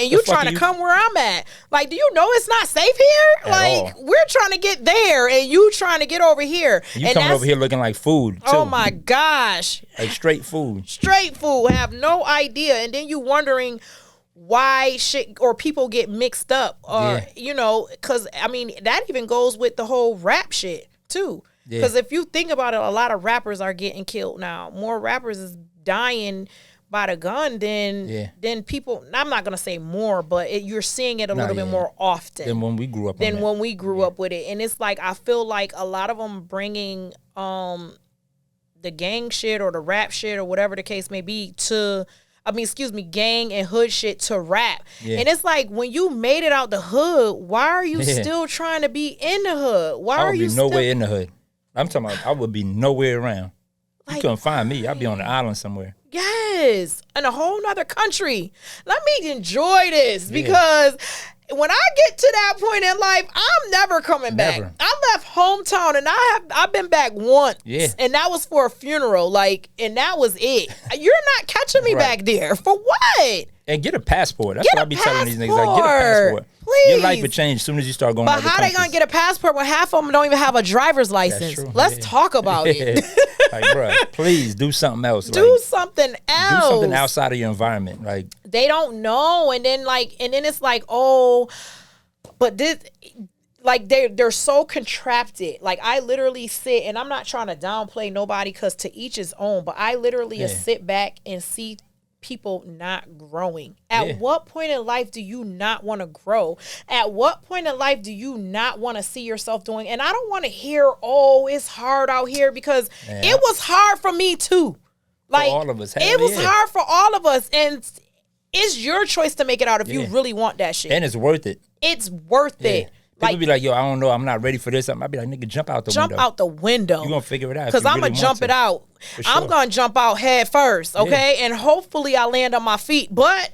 and you trying to come where I'm at. Like, do you know it's not safe here? Like, we're trying to get there, and you trying to get over here. You coming over here looking like food, too. Oh, my gosh. Like straight food. Straight food. Have no idea. And then you wondering why shit or people get mixed up. Or, you know, because, I mean, that even goes with the whole rap shit, too. Because if you think about it, a lot of rappers are getting killed now. More rappers is dying by the gun than people. I'm not gonna say more, but you're seeing it a little bit more often than when we grew up. When we grew up with it, and it's like I feel like a lot of them bringing the gang shit or the rap shit or whatever the case may be to. I mean, excuse me, gang and hood shit to rap. Yeah. And it's like, when you made it out the hood, why are you still trying to be in the hood? Why are you nowhere in the hood? I'm talking about I would be nowhere around. Like, you couldn't find me. I'd be on the island somewhere. Yes. In a whole nother country. Let me enjoy this because when I get to that point in life, I'm never coming back. I left hometown and I've been back once. Yeah. And that was for a funeral. Like, and that was it. You're not catching me back there. For what? And get a passport. That's what I be telling these niggas. Like, get a passport. Please. Your life would change as soon as you start going. But how they gonna get a passport when half of them don't even have a driver's license? Let's talk about it. Like, bro, please do something else. Do something else. Do something outside of your environment. Like, they don't know, and then it's like, oh, but this. Like, they're so contracted. Like, I literally sit, and I'm not trying to downplay nobody because to each his own, but I literally sit back and see people not growing. At what point in life do you not want to grow? At what point in life do you not want to see yourself doing? And I don't want to hear, oh, it's hard out here, because it was hard for me too. Like, for all of us. It was hard for all of us. And it's your choice to make it out if you really want that shit. And it's worth it. It's worth it. People be like, yo, I don't know, I'm not ready for this. I might be like, nigga, jump out the window. Jump out the window. You're going to figure it out. Because I'm going to jump it out. Sure. I'm going to jump out head first, okay? And hopefully I land on my feet. But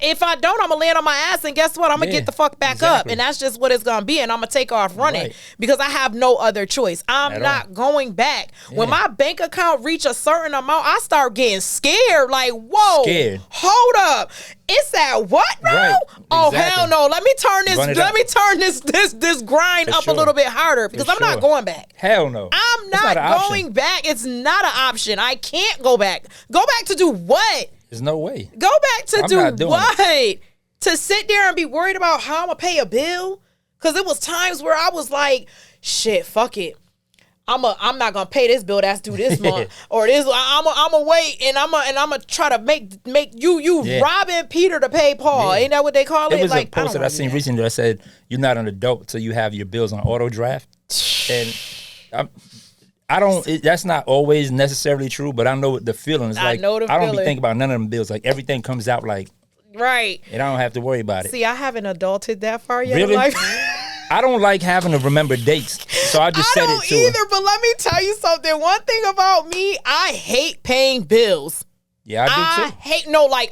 if I don't, I'm going to land on my ass, and guess what? I'm going to get the fuck back up. And that's just what it's going to be. And I'm going to take off running because I have no other choice. I'm not going back. When my bank account reach a certain amount, I start getting scared. Like, whoa, hold up. It's at what now? Right. Oh, hell no. Let me turn this grind up a little bit harder, because I'm not going back. Hell no. I'm not going back. It's not an option. I can't go back. Go back to do what? There's no way. Go back to do what? To sit there and be worried about how I'm going to pay a bill? Because it was times where I was like, shit, fuck it. I'm not gonna pay this bill that's due this month, or this. I'm wait, and I'm gonna try to make you robbing Peter to pay Paul. Ain't that what they call it? It was like, a post that I seen recently that said, "You're not an adult till you have your bills on auto draft," and I don't. That's not always necessarily true, but I know what the feeling is like. I don't be thinking about none of them bills. Like, everything comes out like right, and I don't have to worry about it. See, I haven't adulted that far yet in life. I don't like having to remember dates, so I just said it to her. I don't either, but let me tell you something. One thing about me, I hate paying bills. Yeah, I do too.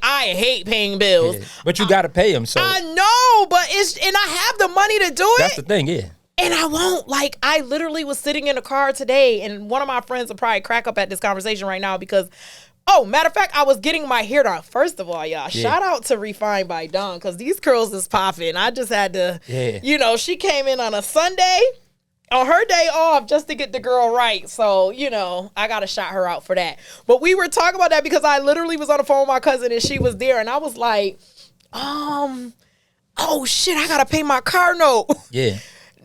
I hate paying bills. Yeah. But you got to pay them, so. I know, but and I have the money to do it. That's the thing, And I won't. Like, I literally was sitting in a car today, and one of my friends will probably crack up at this conversation right now because, oh, matter of fact, I was getting my hair done. First of all, y'all, shout out to Refined by Dawn, because these curls is popping. I just had to, she came in on a Sunday, on her day off, just to get the girl right. So, I got to shout her out for that. But we were talking about that because I literally was on the phone with my cousin, and she was there, and I was like, oh, shit, I got to pay my car note. Yeah.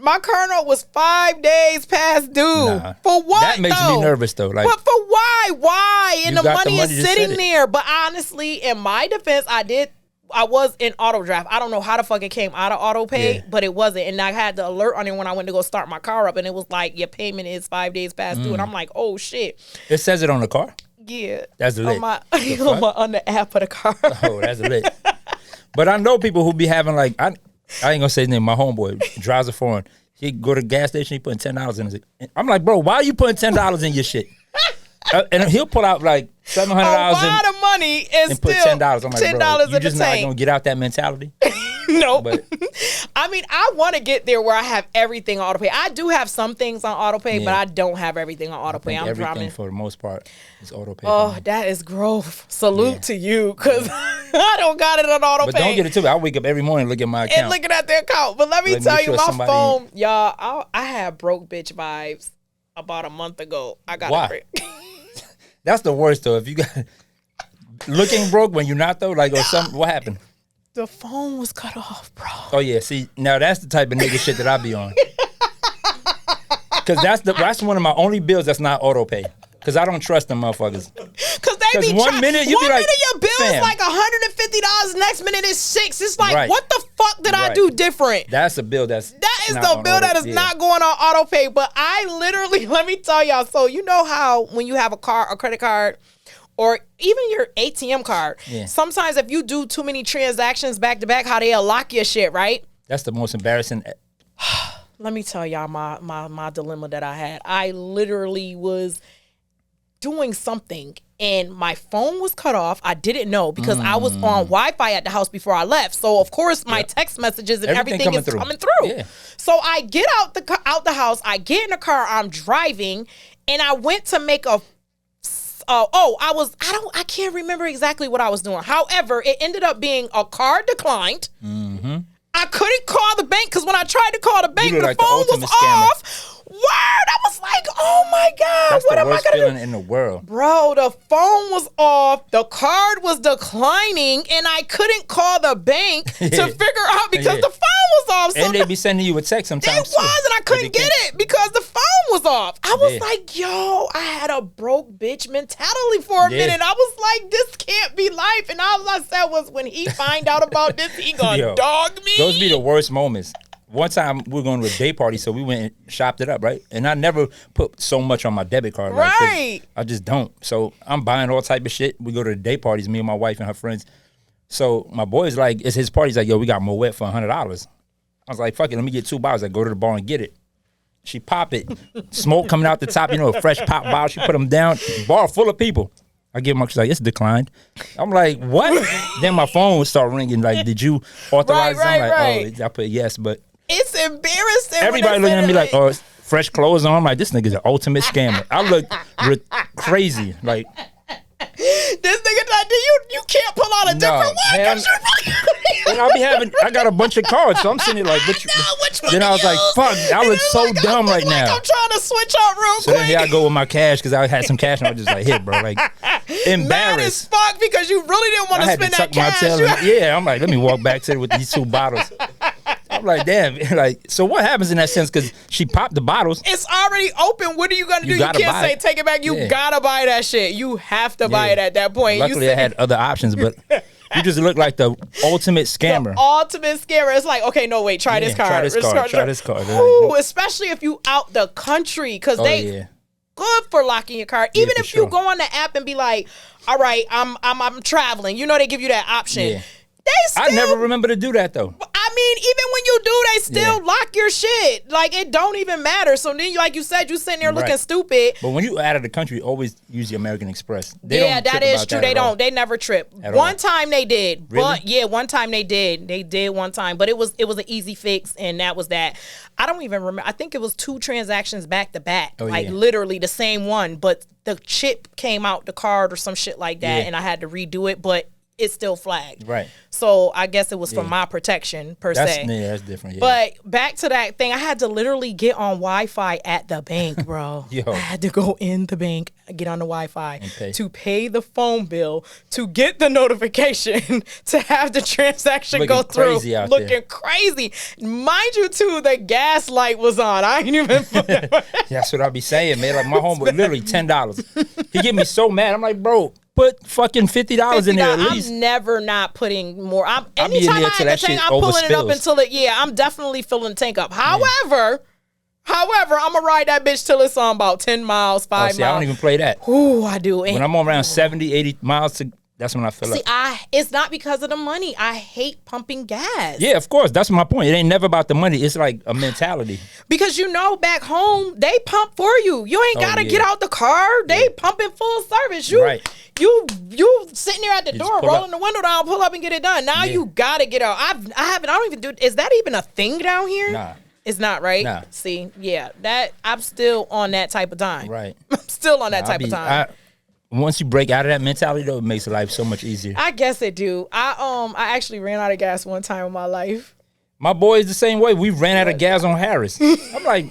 My car note was 5 days past due. Nah, for what? That makes me nervous though. Like, but for why? Why? And the money is sitting there. But honestly, in my defense, I was in auto draft. I don't know how the fuck it came out of auto pay, but it wasn't. And I had the alert on it when I went to go start my car up, and it was like, your payment is 5 days past due. And I'm like, oh shit. It says it on the car? Yeah. That's lit. On the app of the car. Oh, that's lit. But I know people who be having like, I ain't gonna say his name. My homeboy drives a foreign. He go to the gas station. He putting $10 in it. I'm like, bro, why are you putting $10 in your shit? And he'll pull out like $700 a lot of money and put $10. I'm like, bro, you just not gonna get out that mentality. Nope. But, I mean, I want to get there where I have everything on autopay. I do have some things on autopay, but I don't have everything on autopay. Everything for the most part is autopay. Oh, that is growth. Salute to you, because I don't got it on autopay. But don't get it too. I wake up every morning and look at my account. And looking at the account. But let me tell you, my phone, y'all, I had broke bitch vibes about a month ago. I got it. That's the worst, though. If you got looking broke when you're not, though, like, or something, what happened? The phone was cut off, bro. Oh, yeah. See, now that's the type of nigga shit that I be on. Because that's one of my only bills that's not auto pay. Because I don't trust them motherfuckers. Because they be one minute you be like, your bill is like $150, next minute is $6. It's like, what the fuck did I do different? That's a bill that is the bill that is not going on auto pay. But I literally, let me tell y'all, so you know how when you have a credit card, or even your ATM card, sometimes if you do too many transactions back to back, how they'll lock your shit, right? That's the most embarrassing. Let me tell y'all my dilemma that I had. I literally was doing something and my phone was cut off. I didn't know because I was on Wi-Fi at the house before I left. So of course my text messages and everything is coming through. Yeah. So I get out the house, I get in the car, I'm driving, and I went to make a I can't remember exactly what I was doing. However, it ended up being a card declined. Mm-hmm. I couldn't call the bank because when I tried to call the bank, the phone was off. Word! I was like, oh my God, that's what the am worst I gonna feeling do? In the world. Bro, the phone was off, the card was declining, and I couldn't call the bank to figure out because the phone was off. So and they be sending you a text sometimes. It was, and I couldn't get it because the phone was off. I was like, yo, I had a broke bitch mentality for a minute. I was like, this can't be life. And all I said was, when he find out about this, he gonna dog me. Those be the worst moments. One time we were going to a day party, so we went and shopped it up, right? And I never put so much on my debit card, right? I just don't. So I'm buying all type of shit. We go to the day parties, me and my wife and her friends. So my boy's like, it's his party. He's like, yo, we got Moet for $100. I was like, fuck it, let me get 2 bottles. I go to the bar and get it. She pop it, smoke coming out the top, a fresh pop bottle. She put them down, bar full of people. I give him, she's like, it's declined. I'm like, what? Then my phone would start ringing, like, did you authorize it? I'm like, oh, I put yes, but. It's embarrassing. Everybody looking at me like, oh, fresh clothes on. I'm like, this nigga's an ultimate scammer. I look crazy. Like, this nigga like, you can't pull out a different one. I got a bunch of cards, so I'm sitting there like, which one? Then I was like, fuck, I look so dumb right now. I'm trying to switch out real quick. So then here I go with my cash because I had some cash and I was just like, here, bro, like, embarrassed. Mad as fuck because you really didn't want to spend that cash. Yeah, I'm like, let me walk back to it with these 2 bottles. I'm like, damn, like, so what happens in that sense? Because she popped the bottles. It's already open. What are you going to do? You can't say take it back. You got to buy that shit. You have to buy it at that point. Luckily, I had other options, but you just look like the ultimate scammer. The ultimate scammer. It's like, okay, no, wait, try this card. Try this card. Ooh, especially if you out the country because they good for locking your card. Even if you go on the app and be like, all right, I'm traveling. They give you that option. Yeah. I never remember to do that though. I mean, even when you do, they still lock your shit. Like, it don't even matter. So then, like you said, you sitting there looking stupid. But when you out of the country, always use the American Express. That is true. They don't. They never trip. One time they did. Really? But one time they did. They did one time. But it was an easy fix, and that was that. I don't even remember. I think it was 2 transactions back to back. Literally the same one. But the chip came out the card or some shit like that, and I had to redo it. But it's still flagged. Right. So I guess it was for my protection per se. Yeah, that's different. Yeah. But back to that thing, I had to literally get on Wi-Fi at the bank, bro. I had to go in the bank, get on the Wi-Fi to pay the phone bill, to get the notification, to have the transaction go through. Looking crazy. Mind you, too, the gas light was on. I ain't even. That's what I be saying, man. Like, my homeboy, literally $10. He get me so mad. I'm like, bro, put fucking $50 in there at least. I'm never not putting more. Anytime I have a tank, I'm pulling it up until it. Yeah, I'm definitely filling the tank up. However, I'm gonna ride that bitch till it's on about 10 miles, 5 miles. I don't even play that. Ooh, I do. When I'm on around 70, 80 miles to That's when I feel like. It's not because of the money. I hate pumping gas. Yeah, of course. That's my point. It ain't never about the money. It's like a mentality. Because back home, they pump for you. You ain't got to get out the car. They pumping full service. You sitting there at the door, rolling the window down, pull up and get it done. Now you got to get out. I don't even do, is that even a thing down here? Nah. It's not, right? Nah. See, that I'm still on that type of time. Right. I'm still on that type of time. Once you break out of that mentality, though, it makes life so much easier. I guess it do. I actually ran out of gas one time in my life. My boy is the same way. We ran out of gas on Harris. I'm like,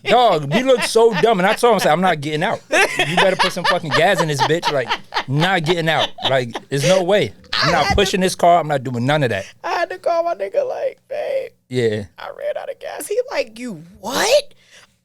dog, we look so dumb. And I told him, I'm not getting out. You better put some fucking gas in this bitch. Like, not getting out. Like, there's no way. I'm not pushing this car. I'm not doing none of that. I had to call my nigga like, babe. Yeah. I ran out of gas. He like, you what?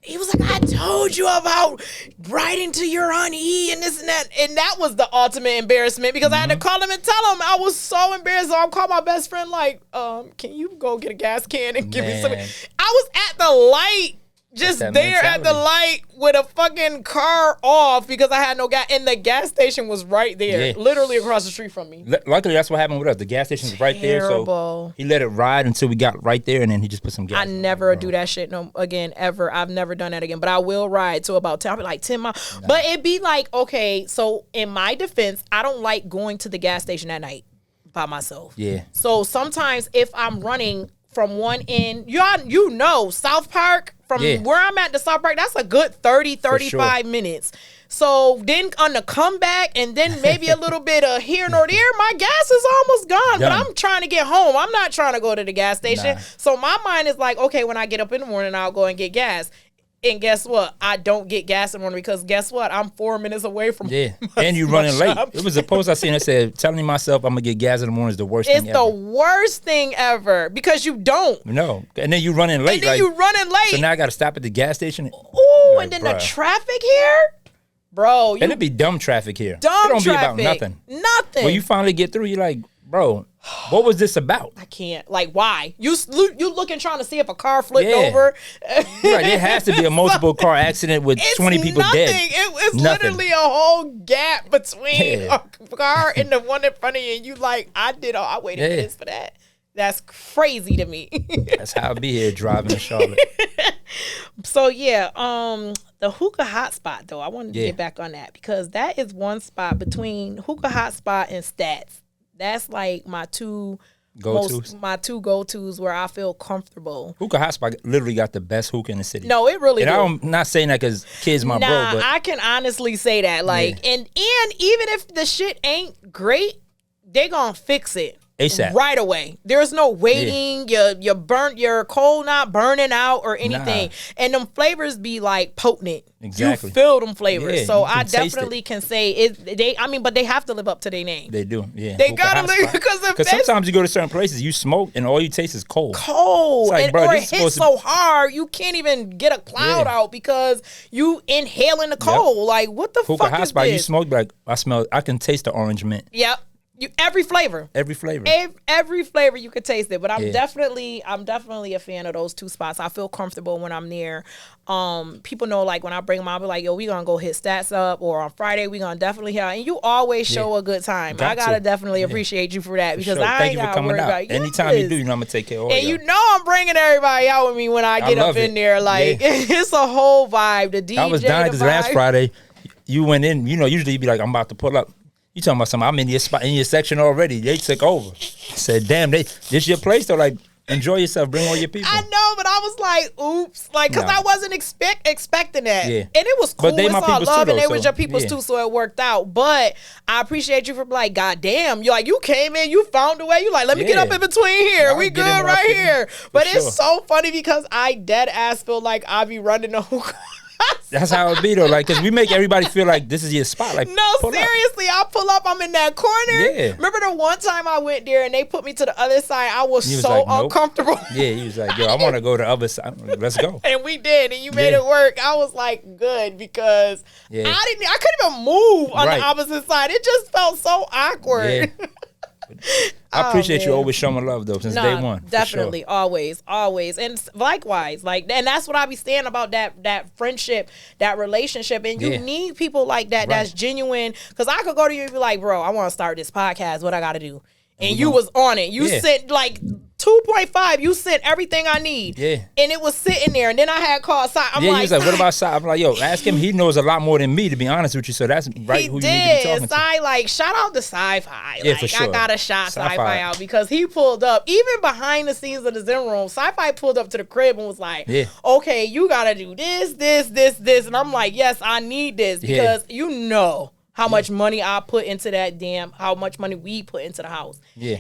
He was like, I told you about writing to your auntie and this and that. And that was the ultimate embarrassment because I had to call him and tell him. I was so embarrassed. So I called my best friend like, can you go get a gas can and give me some? I was at the light, just there mentality. At the light with a fucking car off because I had no gas. And the gas station was right there, literally across the street from me. Luckily, that's what happened with us. The gas station was right there. So he let it ride until we got right there and then he just put some gas. I never do that shit again, ever. I've never done that again. But I will ride to about 10. I'll be like 10 miles. Nah. But it'd be like, okay, so in my defense, I don't like going to the gas station at night by myself. Yeah. So sometimes if I'm running from one end, you know, South Park, from where I'm at to South Park, that's a good 30, 35 minutes. So then on the comeback and then maybe a little bit of here nor there, my gas is almost gone. But I'm trying to get home. I'm not trying to go to the gas station. Nah. So my mind is like, okay, when I get up in the morning, I'll go and get gas. And guess what? I don't get gas in the morning because guess what? I'm 4 minutes away from and you running late. It was a post I seen that said, telling myself I'm going to get gas in the morning is the worst thing ever. It's the worst thing ever because you don't. No. And then you running late. And then you running late. So now I got to stop at the gas station. Ooh, like, and then the traffic here? Bro. And it'd be dumb traffic here. Dumb traffic. It don't traffic. be about nothing. Nothing. When you finally get through, you're like, bro, what was this about? I can't. Like, why? You looking trying to see if a car flipped over? Right, it has to be a multiple car accident with 20 people dead. It's literally a whole gap between a car and the one in front of you. And you like, I waited minutes for that. That's crazy to me. That's how I be here driving to Charlotte. So the hookah hotspot though, I wanted to get back on that because that is one spot between hookah hotspot and Stats. That's like my two go-tos where I feel comfortable. Hookah hotspot literally got the best hookah in the city. No, it really. And I'm not saying that because Kid's my bro, but I can honestly say that. Like, and even if the shit ain't great, they gonna fix it. ASAP. Right away. There's no waiting. Your coal not burning out or anything. Nah. And them flavors be like potent. Exactly. You feel them flavors. Yeah, so I definitely can say but they have to live up to their name. They do. Yeah. They gotta live because sometimes you go to certain places, you smoke and all you taste is cold. Cold. Like, or it hits so hard you can't even get a cloud out because you inhaling the coal. Yep. Like what the hookah fuck is hotspot, this? You smoke like I can taste the orange mint. Yep. Every flavor. Every flavor you could taste it. But I'm definitely a fan of those two spots. I feel comfortable when I'm near. People know like when I bring them out, I'll be like, yo, we gonna go hit Stats up, or on Friday we gonna definitely have. And you always show a good time. I gotta definitely appreciate you for that because I ain't gotta worry about you. Anytime you do, you know I'm gonna take care of all. And you know I'm bringing everybody out with me when I get up in there. Like it's a whole vibe. The DJ. I was dying because last Friday you went in. You know, usually you be like, I'm about to pull up. You talking about something? I'm in your spot, in your section already. They took over. Said, damn, this your place though. Like, enjoy yourself. Bring all your people. I know, but I was like, oops, like, cause I wasn't expecting that. Yeah. And it was cool. But they it's my all people's love, too, and they though, was your people's too, so it worked out. But I appreciate you for like, goddamn, you came in, you found a way. You like, let me get up in between here. We good right here. But it's so funny because I dead ass feel like I be running the hookah. That's how it be though, like, cause we make everybody feel like this is your spot. Like, no, seriously, I pull up, I'm in that corner. Yeah. Remember the one time I went there and they put me to the other side? I was so like, nope. Uncomfortable. Yeah, he was like, yo, I want to go to the other side. Let's go. And we did, and you made it work. I was like, good, because I couldn't even move on the opposite side. It just felt so awkward. Yeah. I appreciate you always showing love though since day one. Definitely, sure. always, and likewise, like, and that's what I be saying about that friendship, that relationship, and you need people like that. Right. That's genuine. Because I could go to you and be like, bro, I want to start this podcast. What I got to do? And you was on it. You sent like 2.5. You sent everything I need. Yeah. And it was sitting there. And then I had called Si. I'm like, he was like, what about Si? I'm like, yo, ask him. He knows a lot more than me, to be honest with you. So that's right who you need to be talking to. Like, shout out to Sci-Fi. Yeah, for sure. I got to shout Sci-Fi out because he pulled up, even behind the scenes of the Zen Room, Sci-Fi pulled up to the crib and was like, okay, you got to do this. And I'm like, yes, I need this because you know how much money I put into that how much money we put into the house. Yeah.